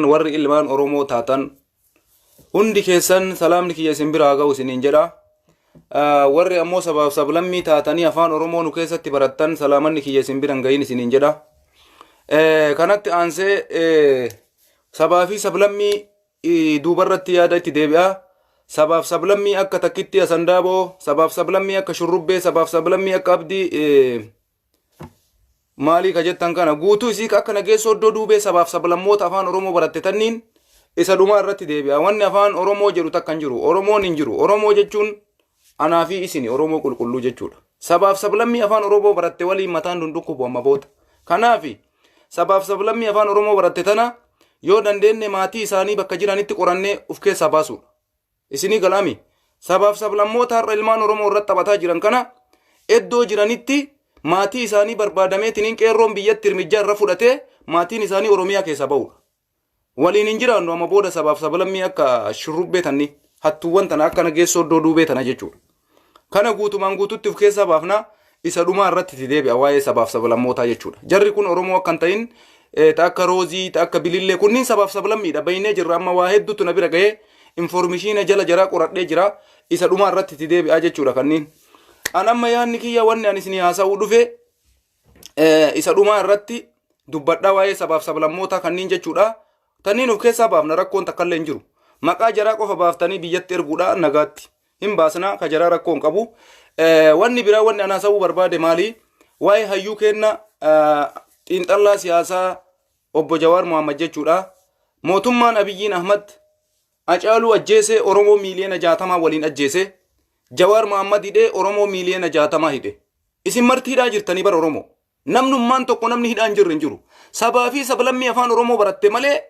warri ilmaan Oromoo taatan hundi keessan salaamni kiyya isin biraa ga'u isiniin jedha. Warri ammoo sabaaf sablammii taatanii afaan Oromoo nu keessatti barattan salaamanni kiyya isin biraan ga'iin isiniin jedha. Kanatti aansee sabaa fi sablammii duubarratti yaada itti deebi'a. Sabaaf sablammii akka takkitti asandaaboo, sabaaf sablammii akka shurrubbee, sabaaf sablammii akka abdii maalii ka jettan kana guutuu isii akka nageessoo iddoo duubee sabaaf sablammoota afaan Oromoo baratte tanniin isa dhumaa irratti deebi'a. Wanni afaan Oromoo jedhu takka hin jiru. Oromoon hin jiru. Oromoo jechuun anaa fi isini Oromoo qulqulluu jechuudha. Sabaaf sablammii afaan Oromoo baratte waliin mataan dundukkubu amma booda. Kanaafi sabaaf sablammii afaan Oromoo baratte tana yoo dandeenye maatii isaanii bakka jiranitti qorannee uf keessaa baasuudha. Isinii galaami sabaaf sablammoota har'a ilmaan Oromoo irratti taphataa jiran kana iddoo jiranitti maatii isaanii barbaadameetiniin qeerroon biyyatti hirmijjaa irra fudhatee maatiin isaanii Oromiyaa keessa ba'uudha. Waliin hin jiraannu amma booda sabaaf sablammii akka shurrubbee tanni hattuuwwan tana akka nageessoo iddoo duubee tana jechuudha. Kana guutumaan guututti uf keessaa baafna isa dhumaa irratti itti deebi'a waa'ee sabaaf sablammootaa jechuudha. Jarri kun Oromoo akka hin ta'in akka Roozii akka Bilillee kunniin sabaaf sablammiidha. Baynee jirra amma waa hedduutu na bira ga'ee informeeshiina jala jaraa qoradhee jira isa dhumaa irratti itti deebi'a jechuudha kanniin. An amma yaadni kiyya wanni ani isinii haasa'uu dhufe isa dhumaa irratti dubbadhaa waa'ee sabaaf sablammootaa kanniin jechuudha. Tanniin of keessaa baafna rakkoon takkallee hin jiru. Maqaa jaraa qofa baaftanii biyyatti erguudha nagaatti hin baasna ka jaraa rakkoon qabu. Wanni biraa wanni ani haasa'uu barbaade maali? Waa'ee hayyuu kenna xiinxallaa siyaasaa obbo Jawaar Mohaammed jechuudha. Mootummaan Abiyyiin Ahmad Acaaluu ajjeese Oromoo miiliyoona 60 waliin ajjeese. Jawaar Mohaammed hidhee Oromoo miiliyoona 60 hidhe. Isin marti hidhaa jirtanii bara Oromoo. Namnummaan tokko namni hidhaan jirre hin jiru. Sabaa fi sablammii afaan Oromoo baratte malee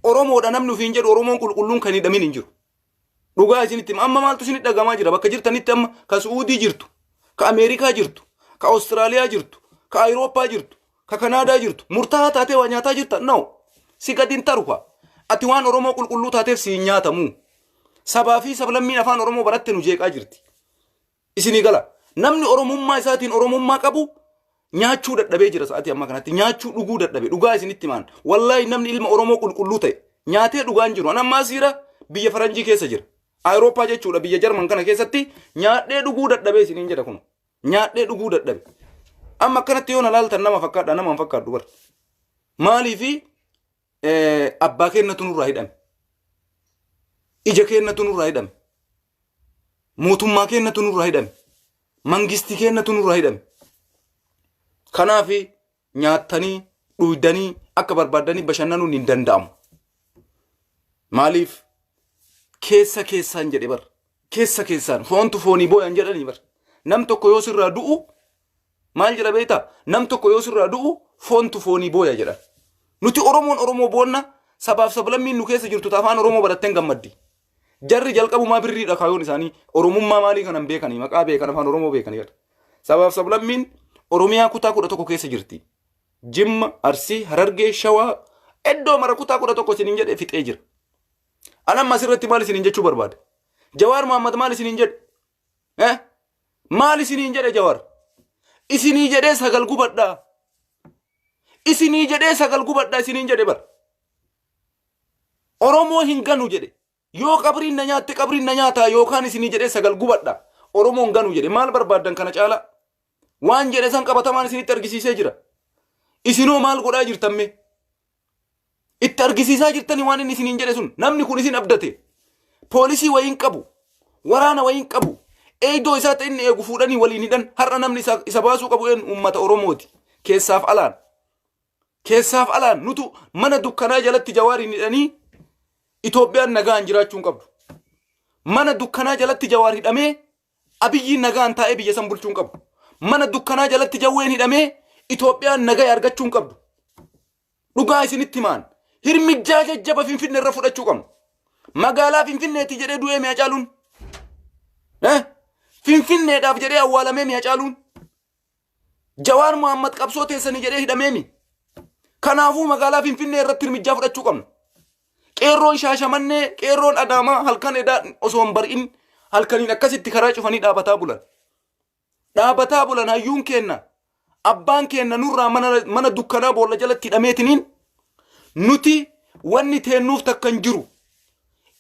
Oromoodha namni ufiin jedhu Oromoon qulqulluun kan hidhamin hin jiru. Dhugaa isinitti amma maaltu isin dhagamaa jira bakka jirtanitti amma ka Suudii jirtu, ka Ameerikaa jirtu, ka Awustiraaliyaa jirtu, ka Awurooppaa jirtu, ka Kanaadaa jirtu. Murtaa'aa taatee waa nyaataa jirta no. Si gadin tarufa. Ati waan Oromoo qulqulluu taateef si nyaatamu. Sabaa fi sablammiin afaan Oromoo baratte nu jeeqaa jirti. Isinii gala. Namni Oromummaa isaatiin Oromummaa qabu nyaachuu dadhabee jira sa'aatii amma kanatti nyaachuu dhuguu dadhabe dhugaa isinitti maan wallahi namni ilma Oromoo qulqulluu ta'e nyaatee dhugaan jiru anammaa asiira biyya faranjii keessa jira Awurooppaa jechuudha biyya Jarman kana keessatti nyaadhee dhuguu dadhabee isiniin jedha kun nyaadhee dhuguu dadhabe amma akkanatti yoo na laaltan nama fakkaadha nama hin fakkaadhu bar maaliifi abbaa kennatu nurraa hidhame ija kennatu nurraa hidhame mootummaa kennatu nurraa hidhame mangistii kennatu nurraa hidhame. Kanaafi nyaatanii dhuydanii akka barbaadanii bashannanuun hin danda'amu. Maaliif keessa keessaan jedhe bar keessa keessaan foontu foonii booyan jedhanii bar nam tokko yoo sirraa du'u maal jedha beektaa nam tokko yoo sirraa du'u foontu foonii booya jedhan. Nuti Oromoon Oromoo boonna sabaaf sablammiin nu keessa jirtu afaan Oromoo baratteen gammaddi. Jarri jalqabumaa birriidha kaayoon isaanii Oromummaa maalii kanan beekanii maqaa beekan afaan Oromoo beekanii sabaaf sablammiin Oromiyaa kutaa 11 keessa jirti. Jimma, Arsii, Harargee, Shawaa iddoo mara kutaa 11 isiniin jedhee fixee jira. Anamma asirratti maal isiniin jechuu barbaade? Jawaar Mohaammed maal isiniin jedhe? Maal isiniin jedhe Jawaar? Isinii jedhee sagal gubadhaa. Isinii jedhee sagal gubadhaa isiniin jedhe bar. Oromoo hin ganu jedhe. Yoo qabriin na nyaatte qabriin na nyaataa yookaan isinii jedhee sagal gubadhaa. Oromoon ganu jedhe maal barbaadan kana caalaa? Waan jedhe san qabatamaan isinitti argisiisee jira. Isinoo maal godhaa jirtamme? Itti argisiisaa jirtanii waan inni isiniin jedhe sun namni kun isin abdate. Poolisii wayiin qabu, waraana wayiin qabu, eeydoo isaa ta'e inni eegu fuudhanii waliin hidhan har'a namni isa baasuu qabu uummata Oromooti. Keessaaf alaan. Keessaaf alaan nutu mana dukkanaa jalatti Jawaariin hidhanii Itoophiyaan nagaan jiraachuun qabdu. Mana dukkanaa jalatti Jawaar hidhamee Abiyyiin nagaan taa'ee biyya san bulchuun qabu. Mana dukkanaa jalatti Jawween hidhamee Itoophiyaan nagaa argachuun qabdu. Dhugaa isinitti maan hirmijjaa jajjaba Finfinnee irra fudhachuu qabnu. Magaalaa Finfinneetti jedhee du'ee mi'a caaluun. Finfinneedhaaf jedhee awwaalamee mi'a caaluun. Jawaar Mohaammed qabsoo teessanii jedhee hidhamee mi. Kanaafuu magaalaa Finfinnee irratti hirmijjaa fudhachuu qabnu. Qeerroon Shaashamannee qeerroon Adaamaa halkan edaa osoo hin bari'in halkaniin akkasitti karaa cufanii dhaabataa bulan. Dhaabataa bulan hayyuun kenna abbaan kenna nurraa mana dukkanaa boolla jalatti hidhameetiniin nuti wanni teennuuf takkan jiru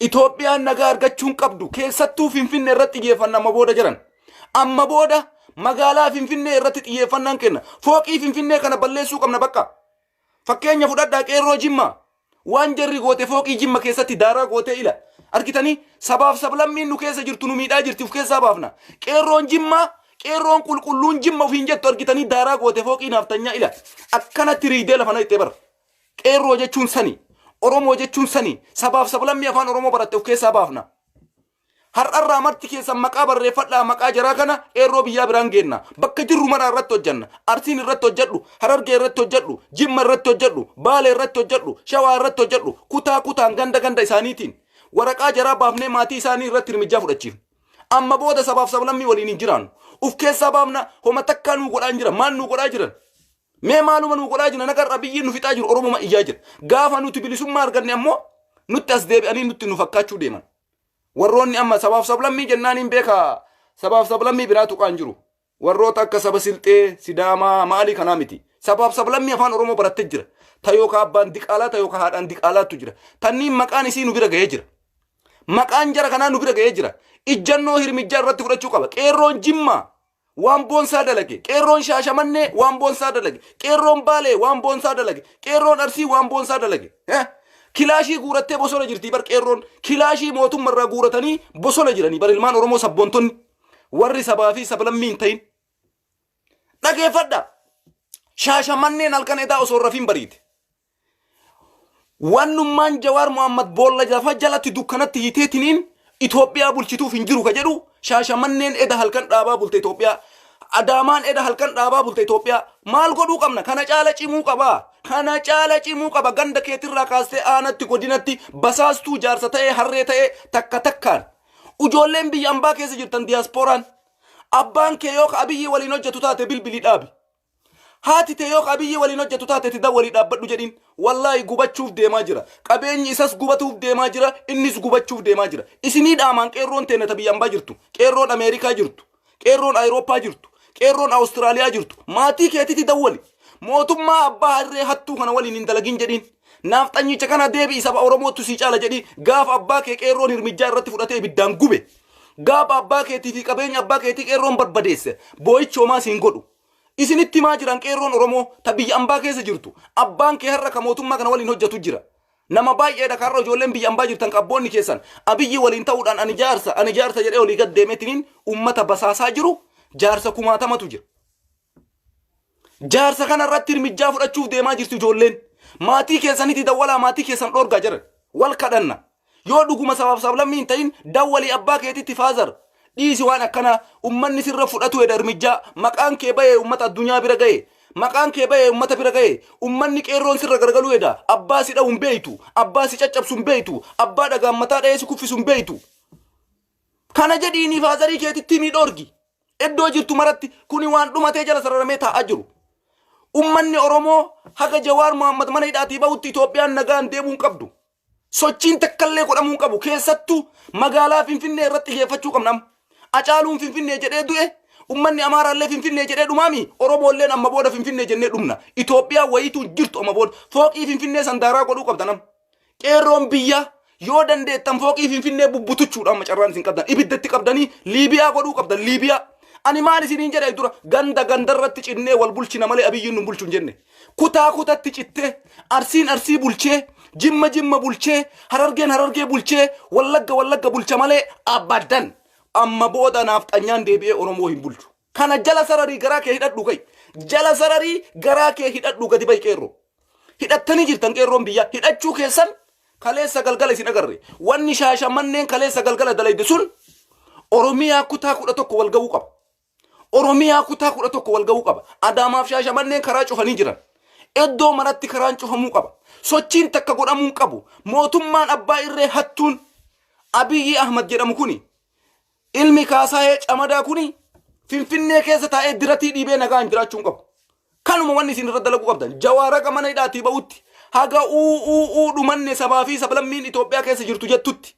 Itoophiyaan nagaa argachuun qabdu keessattuu Finfinnee irratti xiyyeeffannaa amma booda magaalaa Finfinnee irratti xiyyeeffannaan kenna fooqii Finfinnee kana balleessuu qabna bakka fakkeenya fudhadhaa qeerroo Jimmaa waan jarri goote fooqii Jimma keessatti daaraa goote ila argitanii sabaaf sablammiin nu keessa jirtu nu miidhaa jirti uf keessaa baafna qeerroon Jimmaa qeerroon qulqulluun Jimma ufiin jettu argitanii daaraa goote fooqii naaftanyaa ila akkanatti riidee lafana itti bara qeerroo jechuun sani Oromoo jechuun sani sabaaf sablammii afaan Oromoo baratte uf keessaa baafna har'arraa marti keessan maqaa barreeffadhaa maqaa jaraa kana qeerroo biyyaa biraan geenna bakka jirru maraa irratti hojjanna Arsiin irratti hojjedhu Harargee irratti hojjedhu Jimma irratti hojjedhu Baalee irratti hojjedhu Shawaa irratti hojjedhu kutaan ganda isaaniitiin waraqaa jaraa baafnee maatii isaanii irratti hirmijjaa fudhachiif amma booda sabaaf sablammii waliin hin jiraannu uf keessaa baafna homa takkaa nuu godhaan jira maan nuu godhaa jiran mee maaluma nuu godhaa jira nagarra biyyiin nu fixaa jiru Oromuma iyyaa jira gaafa nuti bilisummaa arganne ammoo nutti as deebi'anii nutti nu fakkaachuu deeman warroonni amma sabaaf sablammii jennaaniin beeka sabaaf sablammii biraa tuqaan jiru warroota akka saba Silxee Sidaamaa maalii kanaa miti sabaaf sablammii afaan Oromoo barattee jira tayoo ka abbaan diqaalaa tayoo ka haadhaan diqaalaatu jira tanniin maqaan isii nu bira ga'ee jira maqaan jara kanaa nu bira ga'ee jira ijjannoo hirmijjaa irratti fudhachuu qaba qeerroon Jimmaa waan boonsaa dalage qeerroon Shaashamannee waan boonsaa dalage qeerroon Baalee waan boonsaa dalage qeerroon Arsii waan boonsaa dalage kilaashii guurattee bosona jirti bar qeerroon kilaashii mootummarraa guuratanii bosona jiranii bar ilmaan Oromoo sabboontonni warri sabaa fi sablammiin ta'in dhageeffadha Shaashamanneen halkan edaa osoo rafiin bariite wannummaan Jawaar Mohammad boolla lafa jalatti dukkanatti hiteetiniin Itoophiyaa bulchituuf hin jiru ka jedhu Shaashamanneen eda halkan dhaabaa bulte Itoophiyaa Adaamaan eda halkan dhaabaa bulte Itoophiyaa maal godhuu qabna kana caala cimuu qaba ganda keetirraa kaastee aanatti godinatti basaastuu jaarsa ta'ee harree ta'ee takka takkaan ujoolleen biyya ambaa keessa jirtan diyaaspooraan abbaan kee yoo Abiyyi waliin hojjetu taate bilbilii dhaabi haati tee yoo Abiyyi waliin hojjetu taate tidda walii dhaabbadhu jedhin wallahi gubachuuf deemaa jira qabeenyi isas gubatuuf deemaa jira innis gubachuuf deemaa jira isinii dhaamaan qeerroon teenata biyya ambaa jirtu qeerroon Ameerikaa jirtu qeerroon Awurooppaa jirtu qeerroon Awustiraaliyaa jirtu maatii keetiti dawwali mootummaa abbaa harree hattuu kana waliin hin dalagin jedhin naaf xanyicha kana deebi'i saba Oromootu sii caala jedhi gaafa abbaa kee qeerroon hirmijjaa irratti fudhatee ibiddaan gube gaafa abbaa keetii fi qabeenya abbaa keetii qeerroon barbadeesse boo'ichoomaa siin godhu isinitti maa jiran qeerroon Oromoo ta biyya ambaa keessa jirtu abbaan kee har'a ka mootummaa kana waliin hojjetu jira nama baay'eedha karra ijoolleen biyya ambaa jirtan qabboonni keessan Abiyyi waliin ta'uudhaan ani jaarsa jedhee olii gad deemeetiniin ummata basaasaa jiru jaarsa kumaatamatu jira jaarsa kana irratti hirmijjaa fudhachuuf deemaa jirtu ijoolleen maatii keessanitti dawwalaa maatii keessan dhorgaa jiran wal kadhanna yoo dhuguma sabaaf sablammiin ta'in dawwalii abbaa keetitti faazar dhiisi waan akkana ummanni sirra fudhatu edha hirmijjaa maqaan kee bahee ummata addunyaa bira ga'e maqaan kee bahee ummata bira ga'e ummanni qeerroon sirra gargaluu edha abbaa si dha'uun beeytu abbaa si caccabsuun beeytu abbaa dhagaan mataa dha'ee si kuffisuun beeytu kana jedhiini faazarii keetitti ni dhorgi iddoo jirtu maratti kuni waan dhumatee jala sararamee taa'aa jiru ummanni Oromoo haga Jawaar Mohammad mana hidhaatii bahutti Itoophiyaan nagaan deemuun qabdu sochiin takkallee godhamuun qabu keessattuu magaalaa Finfinnee irratti xiyyeeffachuu qabna Acaaluun Finfinnee jedhee du'e ummanni Amaaraallee Finfinnee jedhee dhumaami Oromoolleen amma booda Finfinnee jennee dhumna Itoophiyaa wayituu jirtu amma booda fooqii Finfinnee sandaaraa godhuu qabdanam qeerroon biyya yoo dandeettan fooqii Finfinnee bubbutuchuudha amma carraan isin qabdan ibiddatti qabdanii Liibiyaa godhuu qabdan Liibiyaa ani maal isiniin jedhe dura gandarratti cinnee wal bulchina malee Abiyyiin nu bulchuun jenne kutatti cittee Arsii bulchee Jimma bulchee Harargee bulchee Wallagga bulcha malee abadan amma booda naaf xanyaan deebi'ee Oromoo hin bulchu kana jala sararii garaa kee hidhadhu kai jala sararii garaa kee hidhadhu gadi bay qeerroo hidhattanii jirtan qeerroon biyya hidhachuu keessan kaleessa galgala isin agarre wanni Shaashamanneen kaleessa galgala dalayde sun Oromiyaa kutaa 11 wal ga'uu qaba Oromiyaa kutaa 11 wal ga'uu qaba Adaamaaf Shaashamanneen karaa cufanii jiran eddoo maratti karaan cufamuu qaba sochiin takka godhamuu qabu mootummaan abbaa irree hattuun Abiyyi Ahmad jedhamu kuni ilmi Kaasaayee Camadaa kuni Finfinnee keessa taa'ee diratii dhiibee nagaan jiraachuun qabu kanuma wanni isin irra dalaguu qabdan Jawaara mana hidhaatii ba'utti haga dhumanne sabaa fi sablammiin Itoophiyaa keessa jirtu jettutti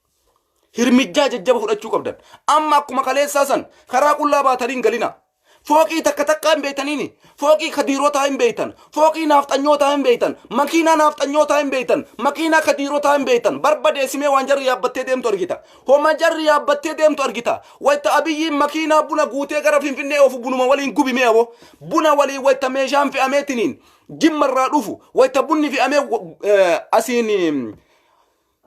hirmijjaa jajjaba fudhachuu qabdan amma akkuma kaleessaa san karaa qullaa baataniin galina فوقي تكتكا بيتنيني فوقي كديروتا بيتن فوقي نافطنيوتا بيتن ماكينا نافطنيوتا بيتن ماكينا كديروتا بيتن بربد اسمي وانجر يابتي ديم تورغيتا هما جر يابتي ديم تورغيتا ويت ابي ماكينا بونا غوتي غرفين فيني اوف بونو ولين غوبي ميو بونا ولي ويت ميجام في اميتنين جمر رادوفو ويت بوني في امي اسيني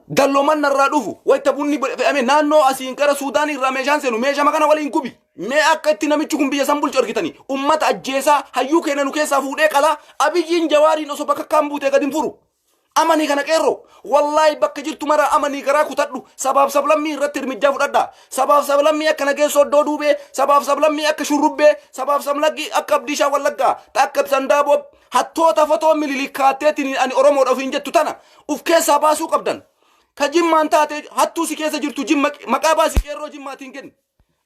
دلو من الرادوفو ويتبوني بأمي نانو أسين كرا سوداني راميجان سنو ميجا مكانا ولين كوبي مي أكتي نميتشكم بيا سامبول جوركتاني أمت أجيسا هيو كينا نكيسا فودي كلا أبي جين جواري نسو بكا كامبو تيكا دنفورو أماني كان كيرو والله بكا جرتو مرا أماني كرا كتاتلو سباب سبلمي رتر مجا فرادا سباب سبلمي أكا نكيسو دودو بي سباب سبلمي أكا شروب بي سباب سبلمي أكا بديشا واللقا تاكب سندابو حتو تفتو ملي لكاتيتني أني أرومو رفين جتو تانا وفكيسا باسو قبدن كجيم مان تاتي هاتو سكيسة جرتو جيم مكابا سكيرو جيم ماتينكن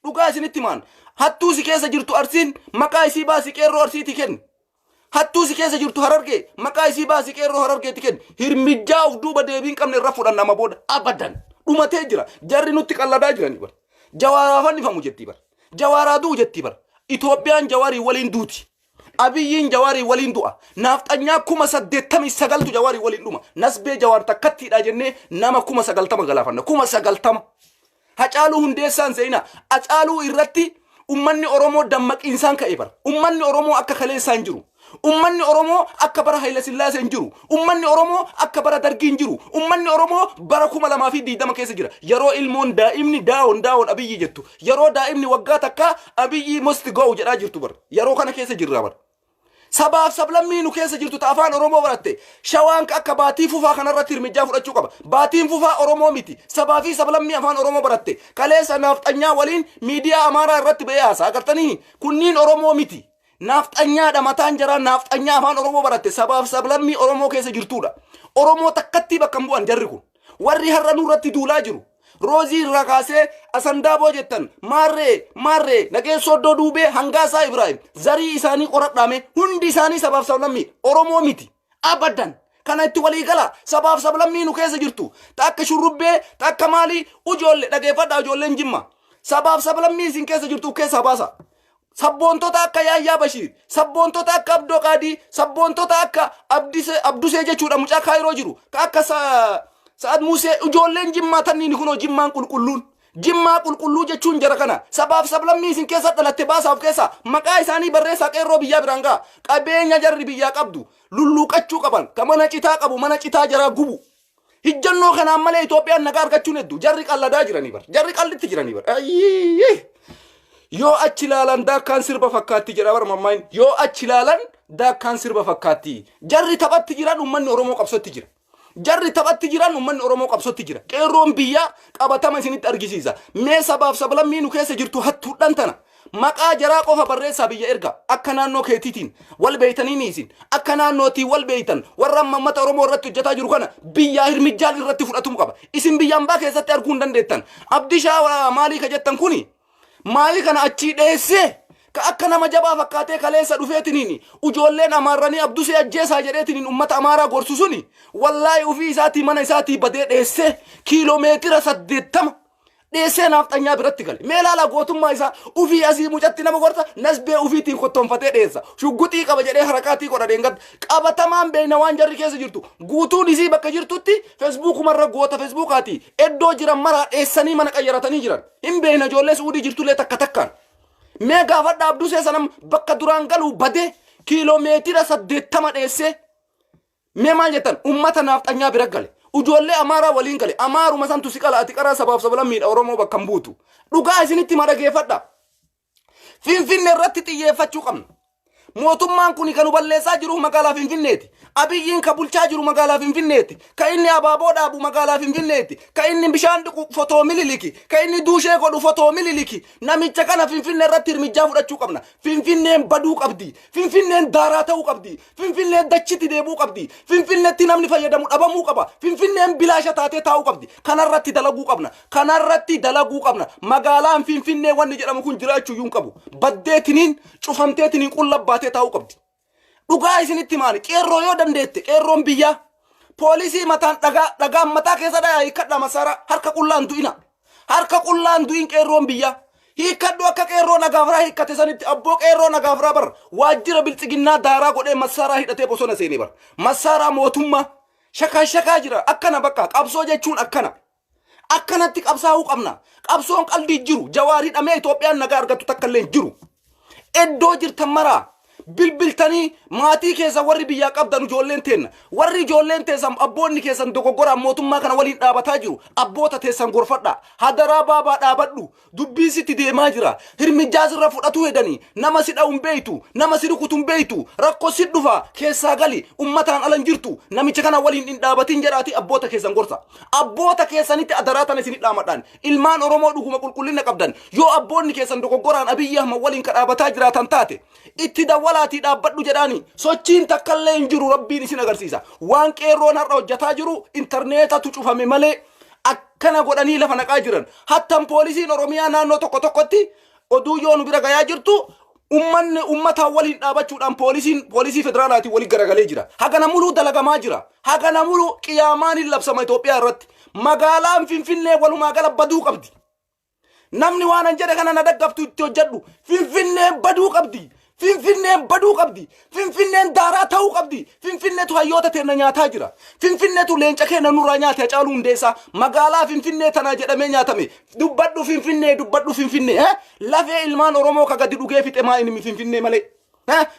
دوكا سنتمان هاتو سكيسة جرتو أرسين مكايسي با سكيرو أرسي تكن هاتو سكيسة جرتو هررجي مكايسي با سكيرو هررجي تكن هرمجا ودوبا ديبين كم نرفو دنا مبود أبدا دوما تجرا جاري نوتك الله داجرا نبر جوارا فني فمو جتي بر جوارا دو جتي بر إثيوبيان جواري ولين دوتي أبيين جواري ولين دوا نافت أنيا كوما سدتامي سجلتو جواري ولين دوما نسبة جوار تكتي راجنة نما كوما سجلتام غلافنا كوما سجلتام هجالو هندسان زينا أجالو إرتي أمني أرومو دمك إنسان كإبر أمني أرومو أكا خلي سانجرو أمني أرومو أكا برا هيلا سلا سانجرو أمني أرومو أكا برا درجينجرو أمني أرومو برا كوما لما في دي دم كيس جرا يرو المون دائمني داون أبي يجتو يرو دائمني وقاتك أبي مستقو جرا جرتو بر يرو كنا كيس جرا بر سباب سبلمي نكيس جرتو تافان أورومو براتة شوانك أكا باتي فوفا خنا رتير مجافر أشوكا باتين فوفا أورومو ميتي سبافي سبلمي أفان أورومو براتة كاليس نافت أنيا ولين ميديا أمارا رت بياسا أكرتني كنين أورومو ميتي نافت أنيا دمتان جرا نافت أنيا أفان أورومو براتة سباب سبلمي أورومو كيس جرتو دا أورومو تكتي بكمبوان جركون ورّي هرّنو رتي دولا جرو روزي ركاسة أسندابو جتن مارّي نكى سودو دوبه هنگاسا إبراهيم زري إساني قرط نامه هندي إساني سباب سبلمي أورومو ميتي أبداً كان يتولي كلا سباب سبلمي نكيس جرتو تاك شربه تاك مالي وجول نكى فدا وجولن جمّا سباب سبلمي سينكيس جرتو كيسا باسا سبونتو تاك يا بشير سبونتو تاك عبدو قادي سبونتو تاك عبدو سيجا چودا مچا خيرو جرو كاكا سعد موسى وجولين جمّا تنين كنو جمّا كل جمّا كل جتشون جركنا سباب سبلمي سين كيسة تلتباسا وكيسة مكاي ساني برّيسا كيرو بيا برانغا كابين يجرّي بيا قبدو لولو كتشو قبل كمانا چتا قبو مانا چتا جرا قبو هجنو خنا مالي إثيوبيا نغار كتشو ندو جرّي قال دا جراني بر جرّي قال تجراني بر يو أچلالان دا كانسر بفكاتي جرا بر مامين يو أچلالان دا كانسر بفكاتي جرّي تبات تجران ومن أورومو قبصو تجرا جرّي تبات تجران ومن أورومو قبصو تجرا كيروم بيا قبطاما سنت أرجيسيزا مي سباب سبلمي نكيس جرتو هتو دانتنا مقا جرا قوفا برّيسا بيا إرقا أكنا نو كيتيتين والبيتنينيسين أكنا نوتي والبيتن ورّم ممت أورومو رتو جتا جروكنا بيا هرمجال رتو فرأتو مقابا اسم بيا مباك يزت أركون دندتن أبدشا مالي كجتن كوني مالي كان أچي ديسي كأكنا مجابا فكاتي كاليسا رفيتنيني وجولين أماراني أبدو سي أجيسا جريتنين أمت أمارا غرسوسوني والله وفي ساتي من ساتي بدي ديسي كيلومتر سدتم ديسي نافتنيا برتقل ميلالا قوتم مايسا وفي أزي مجتنا مغورتا نسبي وفي تين خطم فتي ديسا شو قوتي قبجري حركاتي قرى دينغد قابا تمام بين وان جري كيسا جرتو قوتو نسي بكا جرتو تي فيسبوك مرة قوتا فيسبوكاتي ادو جرم مرة إساني منك أيراتني جران إن بين جولي سعودي جرتو لي تكتكان مي غافت عبدو سيسانم بكا درانقلو بدي كيلومتر سدتم ديسي مي مالجتن أمتا نافتنيا برقل ujolle amara walinkale amaru masan tusikala atikara sabab sabalammi oromo bakambutu duga isiniti maragefadda finfinne ratti tiyefachuu qabna mootummaan kuni kanu balleessaa jiru magaalaa Finfinneeti abiyyiin ka bulchaa jiru magaalaa Finfinneeti ka inni abaaboo dhaabu magaalaa Finfinneeti ka inni bishaan dhiqu fotoo mililiki ka inni duushee godhu fotoo mililiki namicha kana Finfinne irratti hirmijjaa fudhachuu qabna Finfinneen baduu qabdi Finfinneen daaraa ta'uu qabdi Finfinneen dachiti deebuu qabdi Finfinneetti namni fayyadamu dhabamuu qaba Finfinneen bilaasha taatee taa'uu qabdi kanarratti dalaguu qabna magaalaan Finfinnee wanni jedhamu kun jiraachuu yuun qabu baddeetiniin cufamteetiniin qullabbaatee taa'uu qabdi dhugaa isinitti maali qeerroo yoo dandeette qeerroon biyyaa poolisii mataan dhagaa mataa keessa dhayaa hiikkadha masaara harka qullaan du'in qeerroon biyyaa hiikadhu akka qeerroo nagaafraa hiikkate sanitti abboo qeerroo nagaafraa bar waajjira bilxiginnaa daaraa godhee massaaraa hidhatee bosona seenee bar massaaraa mootummaa shakaa jira akkana bakka qabsoo jechuun akkanatti qabsaa'uu qabna qabsoon qalbii jiru Jawaar hidhamee Itoophiyaan nagaa argattu takka illee jiru eddoo jirtan maraa bilbiltanii maatii keessa warri biyyaa qabdan ijoolleen teenna warri ijoolleen teessan abboonni keessan dogoggoraan mootummaa kana waliin dhaabataa jiru abboota teessan gorfadha hadaraa baabaa dhaabadhu dubbii sitti deemaa jira hirmijjaas irra fudhatu hedanii nama si dha'uun beeytu nama si rukutuun beeytu rakkoo si dhufa keessaa gali ummataan alan jirtu namicha kana waliin hin dhaabatin jedhaati abboota keessan gorsa abboota keessanitti hadaraa tan isin dhaamadhaan ilmaan Oromoo dhuguma qulqullina qabdan yoo abboonni keessan dogoggoraan Abiyyi Ahmad waliin kadhaabataa jiraatan taate itti dawwalaati dhaabbadhu jedhaani sochiin takkallee hin jiru rabbiin isin agarsiisa waan qeerroon har'a hojjataa jiru interneetatu cufame malee akkana godhanii lafa naqaa jiran hattan poolisiin Oromiyaa naannoo tokkotti oduu yoo nu bira gayaa jirtu ummanni ummataa waliin dhaabachuudhaan poolisii federaalaati wali garagalee jira hagana muluu dalagamaa jira hagana muluu qiyaamaan hin labsama Itoophiyaa irratti magaalaan Finfinnee walumaa gala baduu qabdi namni waan an jedhe kana na daggaftu itti hojjedhu Finfinnee baduu qabdi Finfinneen baduu qabdi Finfinneen daaraa ta'uu qabdi Finfinneetu hayyoota teenya nyaataa jira Finfinneetu leenca keenya nurraa nyaate Hacaaluu Hundeessaa magaalaa Finfinnee tana jedhamee nyaatame dubbadhu Finfinnee lafee ilmaan Oromoo ka gadi dhugee fixe maa inni Finfinnee malee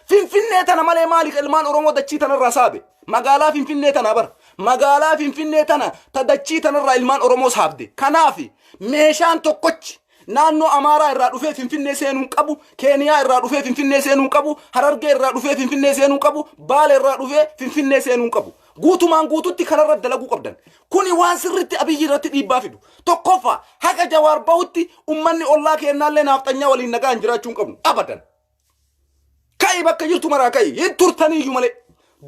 Finfinnee tana malee maali ilmaan Oromoo dachii tanarraa saabe magaalaa Finfinnee tana bar magaalaa Finfinnee tana ta dachii tanarraa ilmaan Oromoo saabde kanaaf meeshaan tokkochi naannoo Amaaraa irraa dhufee Finfinnee seenuu qabu Keeniyaa irraa dhufee Finfinnee seenuu qabu Harargee irraa dhufee Finfinnee seenuu qabu Baale irraa dhufee Finfinnee seenuu qabu guutumaan guututti kanarra dalaguu qabdan kuni waan sirritti Abiyyi irratti dhiibbaa fidu tokkoffaa haqa Jawaar bahutti ummanni ollaa keennaallee naafxanyaa waliin nagaan jiraachuun qabnu abadan kai bakka jirtu maraa kai hin turtaniiyyuu malee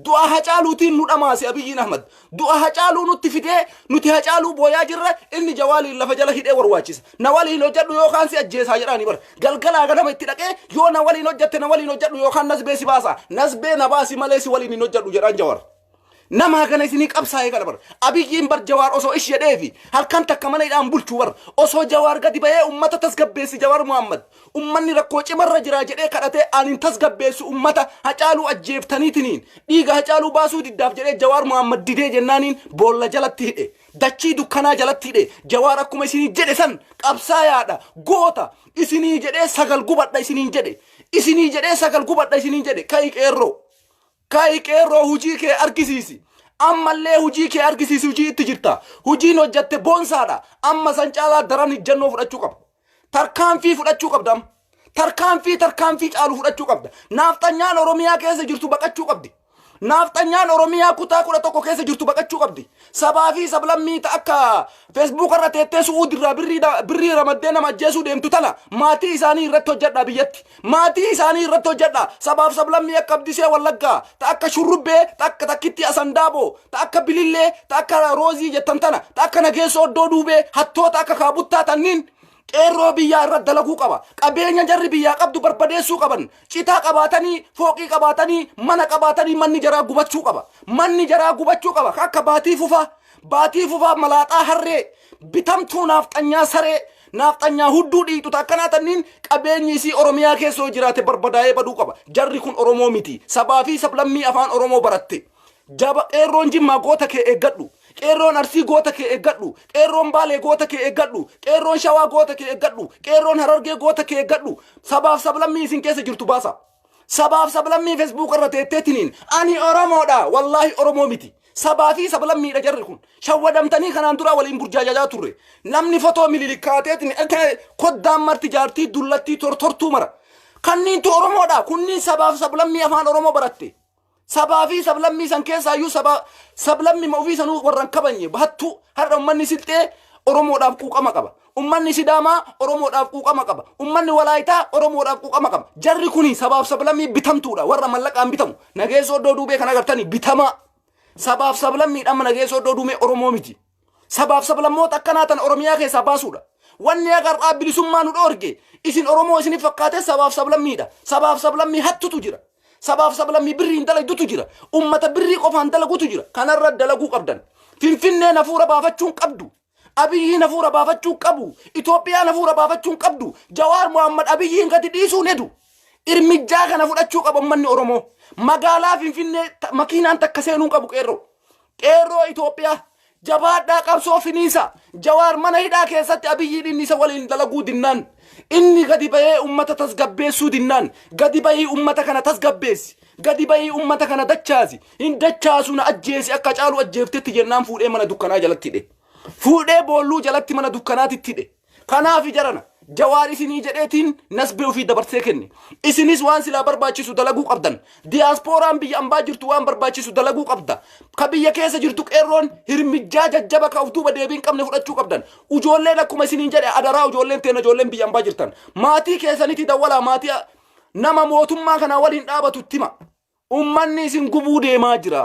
du'a Hacaaluutiin nu dhamaase Abiyyiin Ahmad du'a Hacaaluu nutti fidee nuti Hacaaluu booyaa jirra inni Jawaaliin lafa jala hidhee warwaachisa na waliin hojjedhu yookaan si ajjeesaa jedhaani bar galgalaa ganama itti dhaqee yoo na waliin hojjette na waliin hojjedhu yookaan nasbee si baasa nasbee na baasi malee si waliin hin hojjedhu jedhaan Jawaar nama kana isinii qabsaa'ee kana bar Abiyyiin bar Jawaar osoo ish jedheefi halkan takka mana hidhaan bulchuu bar osoo Jawaar gadi bahee ummata tasgabbeessi Jawaar Muhammad ummanni rakkoo cimarra jira jedhee kadhatee anin tasgabbeessu ummata Hacaaluu ajjeeftaniitiniin dhiiga Hacaaluu baasuu diddaaf jedhee Jawaar Muhammad didee jennaaniin boolla jalatti hidhe dachii dukkanaa jalatti hidhe Jawaar akkuma isinii jedhe san qabsaayaadha goota isinii jedhee sagal gubadha isinii jedhee sagal gubadha isinii jedhe kai qeerroo hujii kee argisiisi ammallee hujii kee argisiisi hujii itti jirta hujiin hojjatte boonsaadha amma san caalaa daran ijjannoo fudhachuu qaba tarkaanfii fudhachuu qabda tarkaanfii caalu fudhachuu qabda naafxanyaan Oromiyaa keessa jirtu baqachuu qabdi naafxanyaan Oromiyaa kutaa 11 keessa jirtu baqachuu qabdi sabaa fi sablammii akka Facebook irra teettee Suudirraa birrii ramaddee nama ajjeesuu deemtu tana maatii isaanii irratti hojjedha biyyatti maatii isaanii irratti hojjedha sabaaf sablammii akka Abdisee Wallaggaa ta akka Shurrubbee ta akka Takkitti Asandaaboo ta akka Bilillee ta akka Roozii jettan tana ta akka Nageessoo Oddoo Duubee hattoota akka Kaabuttaa tanniin qeerroo biyyaa irra dalaguu qaba qabeenya jarri biyyaa qabdu barbadeessuu qaban citaa qabaatanii fooqii qabaatanii mana qabaatanii manni jaraa gubachuu qaba akka baatii fufaa malaaxaa harree bitamtuu naafxanyaa saree naafxanyaa hudduu dhiitu takkanaa tanniin qabeenyi isii Oromiyaa keessoo jiraate barbadaa'ee baduu qaba jarri kun Oromoo miti sabaa fi sablammii afaan Oromoo baratte jaba qeerroon Jimmaa goota kee eeggadhu qeerroon Arsii goota kee eeggadhu qeerroon Baalee goota kee eeggadhu qeerroon Shawaa goota kee eeggadhu qeerroon Harargee goota kee eeggadhu sabaaf sablammii isin keessa jirtu baasa sabaaf sablammii Facebook irra teetteetiniin ani Oromoodha wallaahi Oromoo miti sabaa fi sablammiidha jarri kun shawwadamtanii kanaan dura waliin burjaajajaa turre namni fotoo mililikaateetiin koddaan marti jaartii dullattii tortortuu mara kanniintu Oromoodha kunniin sabaaf sablammii afaan Oromoo baratte sabaa fi sablammii san keessaayyuu sablammii ofii sanuu warran kabanye bahattu har'a ummanni Silxee Oromoodhaaf quuqama qaba ummanni Sidaamaa Oromoodhaaf quuqama qaba ummanni Walaayitaa Oromoodhaaf quuqama qaba jarri kuni sabaaf sablammii bitamtuudha warra mallaqaan bitamu Nageessoo Oddoo Duubee kana agartanii bitama sabaaf sablammii dhamma Nageessoo Oddoo Duubee Oromoo miti sabaaf sablammoota akkanaatan Oromiyaa keessaa baasuudha wanni agarraa bilisummaa nu dhoorge isin Oromoo isinif fakkaate sabaaf sablammiidha sabaaf sablammii hattutu jira sabaaf sablammii birriin dalagutu jira ummata birrii qofaan dalagutu jira kanarra dalaguu qabdan Finfinnee nafuura baafachuun qabdu abiyyiin hafuura baafachuu qabu Itoophiyaan hafuura baafachuu qabdu Jawaar Mohammad abiyyiin gadi dhiisuun hedu irmijjaa kana fudhachuu qaba ummanni Oromoo magaalaa Finfinnee makiinaan takka seenuu qabu qeerroo Itoophiyaa jabaadhaa qabsoo finiisa Jawaar mana hidhaa keessatti abiyyiin inni isa waliin dalaguu dinnaan inni gadi bahee ummata tasgabbeessuu dinnaan gadi bahee ummata kana tasgabbeessi gadi bahee ummata kana dachaasi hin dachaasu na ajjeesi akka caalu ajjeeftetti jennaan fuudhee mana dukkanaa jalatti hidhe fuudhee boolluu jalatti mana dukkanaatti hidhe kanaaf jarana Jawaar isinii jedheetiin nasbee ofii dabarsee kenne isinis waan silaa barbaachisu dalaguu qabdan diyaaspooraan biyya ambaa jirtu waan barbaachisu dalaguu qabda ka biyya keessa jirtu qeerroon hirmijjaa jajjaba ka uftuuba deebiin qabne fudhachuu qabdan ujoolleen akkuma isiniin jedhe adaraa ujoolleen teena ijoolleen biyya ambaa jirtan maatii keessanitti dawwalaa maatii nama mootummaa kana waliin dhaabatu tima ummanni isin gubuu deemaa jira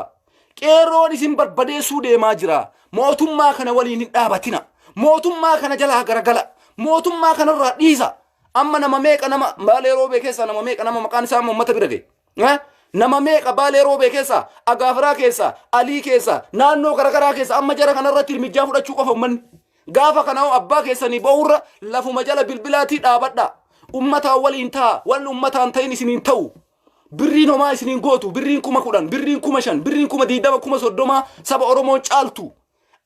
qeerroon isin barbadeessuu deemaa jira mootummaa kana waliin hin dhaabatina mootummaa kana jalaa garagala mootummaa kanarraa dhiisa amma nama meeqa nama baalee roobee keessa nama meeqa nama maqaan isaa uummata bira ga'e nama meeqa baalee roobee keessa agaafiraa keessa alii keessa naannoo garagaraa keessa amma jara kanarratti hirmijjaa fudhachuu qofa ummanni gaafa kana abbaa keessanii ba'uurra lafuma jala bilbilaatii dhaabadha ummataa waliin ta'a wanni ummataan ta'in isiniin ta'u birriin homaa isiniin gootu birriin 10,000 birriin 5,000 birriin 20,000 30,000 saba Oromoon caaltu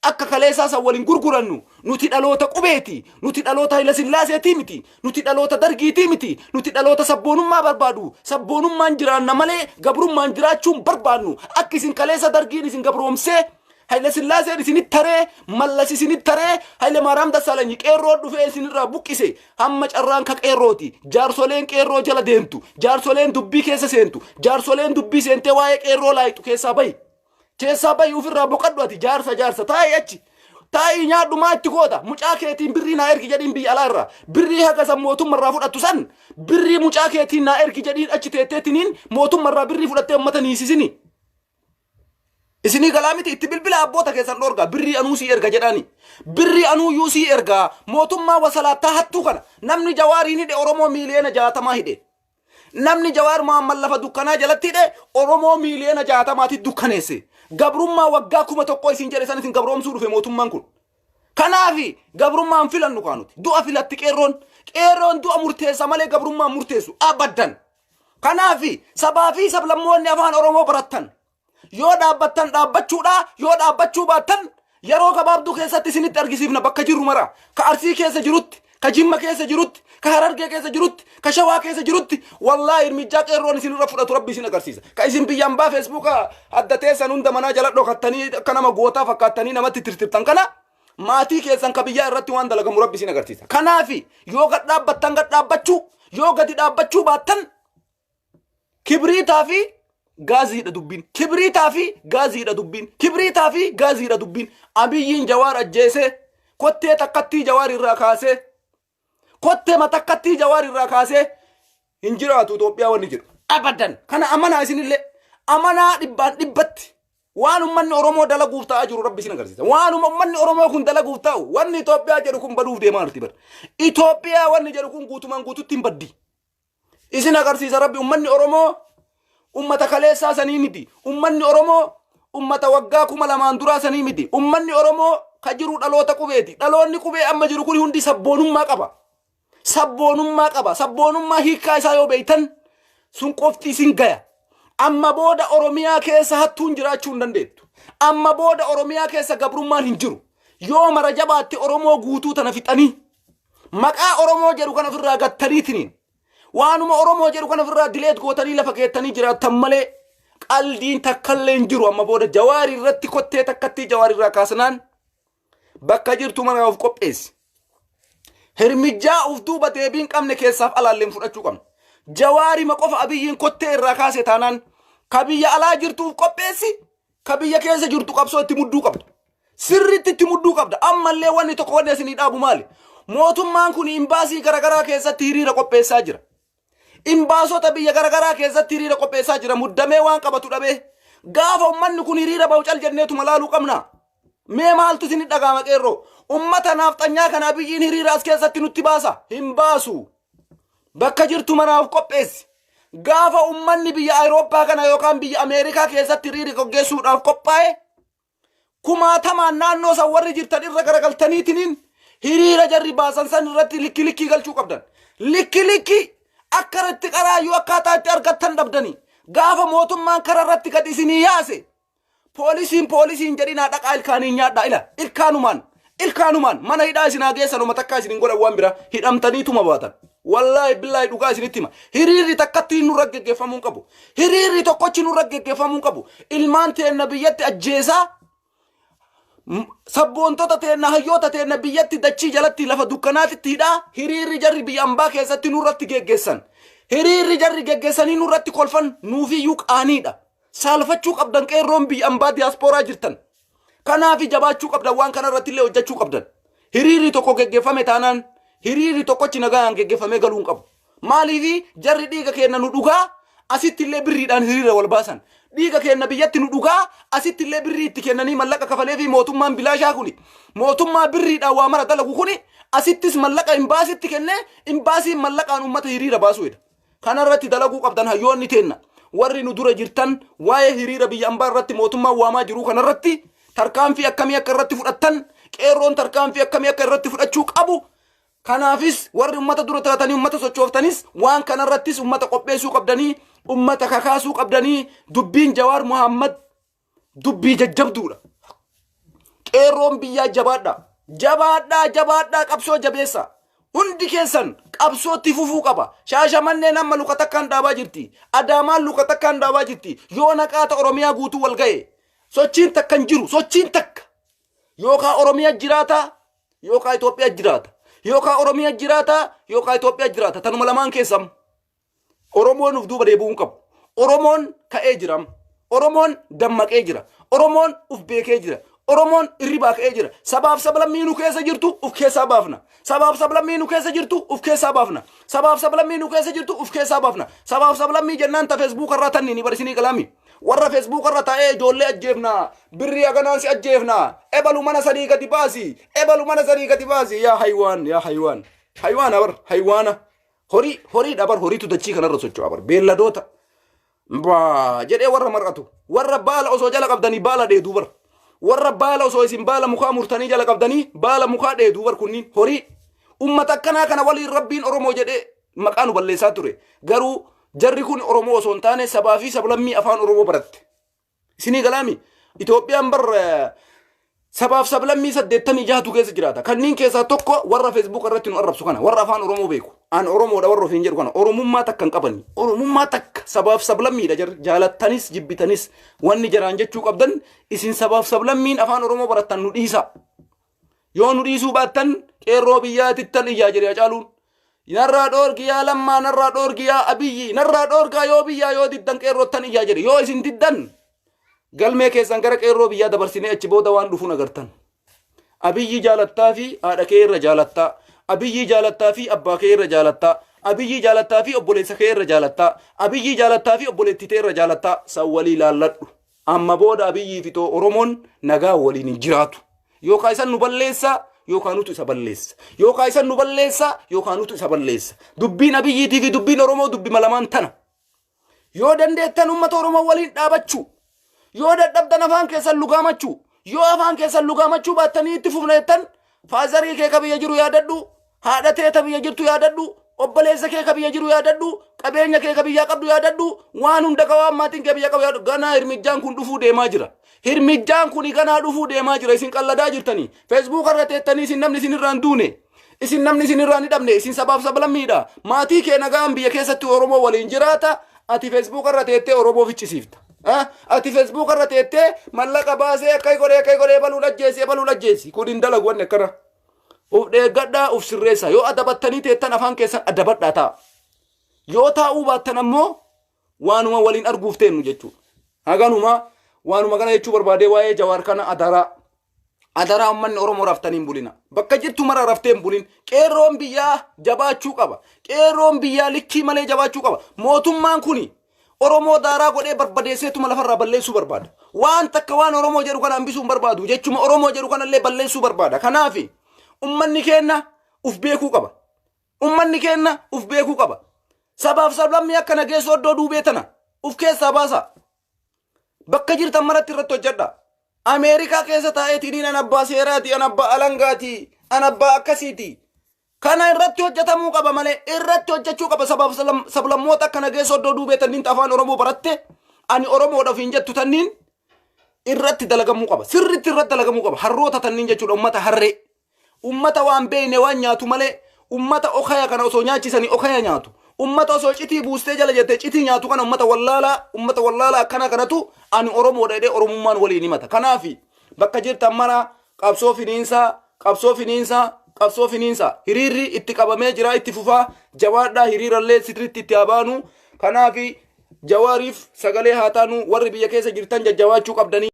akka kaleessaa san waliin gurgurannu nuti dhaloota qubeeti nuti dhaloota Haile Sillaaseetii miti nuti dhaloota Dargiitii miti nuti dhaloota sabboonummaa barbaadu sabboonummaan jiraanna malee gabrummaan jiraachuun barbaannu akka isin kaleessa Dargiin isin gabroomsee Haile Sillaaseen isinit taree mallas isinit taree Haile Maariyaam Dassaalenyi qeerroo dhufee isinirraa buqqise hamma carraan ka qeerrooti jaarsoleen qeerroo jala deemtu jaarsoleen dubbii keessa seentu jaarsoleen dubbii seentee waa'ee qeerroo laayitu keessaa bahi Keessa bayi ufirraa boqadhu ati jaarsa taa'ee achi taa'ii nyaadhumaa itti goota mucaa keetiin birrii naa ergi jedhiin biyya alaarraa birrii haga san mootummarraa fudhattu san birrii mucaa keetiin naa ergi jedhiin achi teetteetiniin mootummarraa birrii fudhattee uummata niisisini isinii galaa miti itti bilbila abboota keessan dhorgaa birrii anuu sii erga jedhaani birrii anuu yuu sii ergaa mootummaa wasalaattaa hattuu kana namni Jawaariin hidhe Oromoo miiliyoona 60 hidhe namni Jawaar Mohammad lafa dukkanaa jalatti hidhe Oromoo miiliyoona 60 dukkaneesse gabrummaa waggaa 1,000 isin jedhe san isin gabroomsuu dhufe mootummaan kun kanaafi gabrummaan filannu kaanuti du'a filatti qeerroon du'a murteessa malee gabrummaan murteessu abaddan kanaafi sabaa fi sablammoonni afaan Oromoo barattan yoo dhaabbattan dhaabbachuudha yoo dhaabbachuu baattan yeroo gabaabduu keessatti isinitti argisiifna bakka jirru mara ka Arsii keessa jirutti ka Jimma keessa jirutti ka Harargee keessa jirutti ka Shawaa keessa jirutti wallahi hirmijjaa qeerroon isinirra fudhatu rabbi isin agarsiisa ka isin biyyaan baa Facebooka addatee san hunda manaa jala dhokattanii akka nama gootaa fakkaattanii namatti tirtirtan kana maatii keessan ka biyyaa irratti waan dalagamu rabbi isin agarsiisa kanaafi yoo gad dhaabbattan gad dhaabbachuu yoo gadi dhaabbachuu baattan kibriitaa fi gaaziidha dubbiin kibriitaa fi gaaziidha dubbiin kibriitaa fi gaaziidha dubbiin abiyyiin Jawaar ajjeesee kottee takkattii Jawaar irraa kaasee kottee matakkattii Jawaar irraa kaasee hin jiraatu Itoophiyaa wanni jedhu abadan kana amanaa isinillee amanaa dhibbaan dhibbatti waan ummanni Oromoo dalaguuf ta'aa jiru rabbi isin agarsiisa waan ummanni Oromoo kun dalaguuf ta'u wanni Itoophiyaa jedhu kun baduuf deemaa jirti bar Itoophiyaa wanni jedhu kun guutumaan guututti hin baddi isin agarsiisa rabbi ummanni Oromoo ummata kaleessaa sanii miti ummanni Oromoo ummata waggaa 2,000 duraa sanii miti ummanni Oromoo ka jiru dhaloota qubeeti dhaloonni qubee amma jiru kun hundi sabboonummaa qaba sabboonummaa hiikaa isaa yoo beeytan sun qofti isin gaya amma booda Oromiyaa keessa hattuun jiraachuu hin dandeettu amma booda Oromiyaa keessa gabrummaan hin jiru yoo mara jabaatti Oromoo guutuu tana fixanii maqaa Oromoo jedhu kana ofirraa gattaniitiniin waanuma Oromoo jedhu kana ofirraa dileet gootanii lafa keettanii jiraattan malee qaldiin takkallee hin jiru amma booda Jawaar irratti kottee takkattii Jawaar irraa kaasnaan bakka jirtu mana of qopheessi hirmijjaa uf duuba deebiin qabne keessaaf alaalleen fudhachuu qabna Jawaari ma qofa abiyyiin kottee irraa kaase taanaan ka biyya alaa jirtuuf qopheessi ka biyya keessa jirtu qabsoo itti mudduu qabda sirriitti itti mudduu qabda ammallee wanni tokko wanni isinii dhaabu maali mootummaan kun imbaasii garagaraa keessatti hiriira qopheessaa jira imbaasota biyya garagaraa keessatti hiriira qopheessaa jira muddamee waan qabatu dhabee gaafa ummanni kun hiriira ba'u cal jenneetu malaaluu qabna mee maaltu isin dhagaama qeerroo ummata naafxanyaa kana abiyyiin hiriira as keessatti nutti baasa hin baasu bakka jirtu manaaf qopheessi gaafa ummanni biyya Awurooppaa kana yookaan biyya Ameerikaa keessatti hiriira gaggeessuudhaaf qophaa'e kumaatamaan naannoo san warri jirtan irra garagaltaniitiniin hiriira jarri baasan san irratti likki galchuu qabdan. Likki akka irratti qaraayyuu akkaataa itti argattan dhabdanii gaafa mootummaan karaa irratti gad isinii yaase poolisiin jedhinaa dhaqaa ilkaaniin nyaadhaa ila ilkaanumaan mana hidhaa isinaa geessan uma takkaa isinin godhan waan bira hidhamtaniituma baatan. Wallahi billahi dhugaa isinitti hima. Hiriirri takkatti nurra geggeeffamuu qabu. Hiriirri tokkochi nurra geggeeffamuu qabu. Ilmaan teenna biyyatti ajjeesaa sabboontota teenna hayyoota teenna biyyatti dachii jalatti lafa dukkanaatitti hidhaa hiriirri jarri biyya ambaa keessatti nurratti geggeessan. Hiriirri jarri geggeessanii nurratti kolfan nuufiyyuu qaaniidha. Saalfachuu qabdan qeerroon biyya ambaa diyaaspooraa jirtan. Kanaafi jabaachuu qabdan waan kanarratti illee hojjechuu qabdan. Hiriirri tokko geggeeffame taanaan hiriirri tokkochi nagaan geggeeffamee galuu hin qabu. Maaliifi jarri dhiiga keenna nu dhugaa asitti illee birriidhaan hiriira wal baasan. Dhiiga keenna biyyatti nu dhugaa asitti illee birrii itti kennanii mallaqa kafalee fi mootummaan bilaashaa kuni mootummaa birriidhaan waa mara dalagu kuni asittis mallaqa imbaasitti kennee imbaasiin mallaqaan ummata hiriira baasuudha. Kanarratti dalaguu qabdan hayyoonni teenna warri nu dura jirtan waa'ee hiriira biyya ambaa irratti mootummaan waamaa jiru kanarratti tarkaanfii akkamii akka irratti fudhattan qeerroon tarkaanfii akkamii akka irratti fudhachuu qabu. Kanaafis warri ummata dura taatanii ummata sochooftanis waan kanarrattis ummata qopheessuu qabdanii ummata kakaasuu qabdanii dubbiin Jawaar Muhammad dubbii jajjabduudha. Qeerroon biyyaa jabaadhaa qabsoo jabeessa. Hundi keessan qabsootti fufuu qaba. Shaashamanneen amma luka takkaan dhaabaa jirti. Adaamaan luka takkaan dhaabaa jirti. Yoo naqaata Oromiyaa guutuu wal ga'e sochiin takka hin jiru. Sochiin takka yookaan Oromiyaa jiraata yookaan Itoophiyaa jiraata. Yookaan Oromiyaa jiraata yookaan Itoophiyaa jiraata. Tanuma lamaan keessam Oromoon uf duuba deebi'uu qabu. Oromoon ka'ee jira. Oromoon dammaqee jira. Oromoon uf beekee jira. Oromoon irribaa ka'ee jira. Sabaaf sablammii nu keessa jirtu uf keessaa baafna. Sabaaf sablammii nu keessa jirtu uf keessaa baafna. Sabaaf sablammii nu keessa jirtu uf keessaa baafna. Sabaaf sablammii jennaan ta Facebook irraa tanni ni barsiinii qalaami. Warra Facebook irra taa'ee ijoollee ajjeefna. Birrii haganaan si ajjeefna. Ebalu mana sanii gadi baasi. Ebalu mana sanii gadi baasi. Yaa haywaan. Haywaana bar haywaana. Horii dhabar horiitu dachii kanarra socho'a bar beelladoota. Jedhee warra mar'atu. Warra baala osoo jala qabdanii baala dheeduu bar. Warra baala osoo isin baala mukaa murtanii jala qabdanii baala mukaa dheeduu bar kunniin horii. Ummata akkanaa kana waliin rabbiin Oromoo jedhee maqaa nu balleessaa ture. Garuu jarri kun Oromoo osoo hin taane sabaa fi sablammii afaan Oromoo baratte. Isinii galaami Itoophiyaan bar sabaaf sablammii 86tu keessa jiraata. Kanniin keessaa tokko warra Facebook irratti nu arrabsu kana warra afaan Oromoo beeku. An Oromoodha warra ofiin jedhu kana Oromummaa takka hin qabani. Oromummaa takka sabaaf sablammiidha jaalattanis jibbitanis wanni jaraan jechuu qabdan isin sabaaf sablammiin afaan Oromoo barattan nu dhiisa. Yoo nu dhiisuu baattan qeerroo biyyaatittan iyyaa jedhe Hacaaluun. Narraa dhoorgiyaa lammaa narraa dhoorgiyaa abiyyi narraa dhoorgaa yoo biyyaa yoo diddan qeerroottan iyyaa jedhe yoo isin diddan galmee keessan gara qeerroo biyyaa dabarsinee achi booda waan dhufuun agartan. Abiyyi jaalattaa fi haadha kee irra jaalattaa. Abiyyi jaalattaa fi abbaa kee irra jaalattaa. Abiyyi jaalattaa fi obboleessa kee irra jaalattaa. Abiyyi jaalattaa fi obboleettii tee irra jaalattaa. San walii laalladhu. Amma booda Abiyyi fi too Oromoon nagaa waliin hin jiraatu. Yookaan isan nu balleessa yookaan nutu isa balleessa. Yookaan isan nu balleessa yookaan nutu isa balleessa. Dubbiin Abiyyiitii fi dubbiin Oromoo dubbima lamaan tana. Yoo dandeettan uummata Oromoo waliin dhaabachuu. Yoo dadhabdan afaan keessan lugaamachuu. Yoo afaan keessan lugaamachuu baattanii itti fufneettan faazarii kee kabiyya jiru yaadadhu. Haadha tee kabiyya jirtu yaadadhu. Obboleessa kee kabiyya jiru yaadadhu. Qabeenya kee kabiyyaa qabdu yaadadhu. Waan hunda waan maatiin kee biyya qabu yaadadhu. Ganaa hirmijjaan kun dhufuu deemaa jira. Hirmijjaan kun ganaa dhufuu deemaa jira. Isin qalladaa jirtanii. Facebook irra teettanii isin namni isin irraan duune. Isin namni isin irraan hidhamne. Isin sabaaf sablammiidha. Maatii kee nagaan biyya keessatti Oromoo waliin jiraata. Ati Facebook irra teettee Oromoo ficcisiifta. Ati Facebook irra teettee mallaqa baasee akka godhee baluun ajjeesi. Kun hin dalagu wanni akkana. Uf deeggadhaa uf sirreessa. Yoo adabattanii teettan afaan keessan adabadhaa ta'a. Yoo taa'uu baattan ammoo waanuma waliin arguuf teennu jechuudha. Haganuma waanuma kana jechuu barbaadee waa'ee Jawaar kana adaraa ummanni Oromoo raftaniin bulina. Bakka jirtu mara rafteen bulin. Qeerroon biyyaa jabaachuu qaba. Qeerroon biyyaa likkii malee jabaachuu qaba. Mootummaan kuni Oromoo daaraa godhee barbadeesseetuma lafarraa balleessuu barbaada. Waan takka waan Oromoo jedhu kana hambisuu hin barbaadu. Jechuma Oromoo jedhu kanallee balleessuu barbaada. Kanaafi ummanni keenya uf beekuu qaba. Ummanni keenya uf beekuu qaba. Sabaaf sablammii akka nageessoo iddoo duubee tana uf keessaa baasa. Bakka jirtan maratti irratti hojjedha. Ameerikaa keessa taa'eetiin an abbaa seeraati, an abbaa alangaati, an abbaa akkasiiti. Kana irratti hojjetamuu qaba malee irratti hojjechuu qaba. Sablammoota akkana geessa oddoo duubeetanniin afaan Oromoo baratte ani Oromoodhaaf hin jettu tanniin irratti dalagamuu qaba. Sirriitti irratti dalagamuu qaba. Harroota tanniin jechuudha ummata harree. Ummata waan beeyne waan nyaatu malee ummata okaya kana osoo nyaachisanii okaya nyaatu. Ummata osoo citii buustee jala jettee citii nyaatu kana ummata wallaalaa akkana kanatu ani Oromoodha jedhee Oromummaan waliin himata. Kanaafi bakka jirtan mara qabsoo finiinsa hiriirri itti qabamee jira itti fufaa jawaadhaa hiriirallee sirriitti itti habaanu. Kanaafi jawaariif sagalee haa taanu warri biyya keessa jirtan jajjabaachuu qabdanii.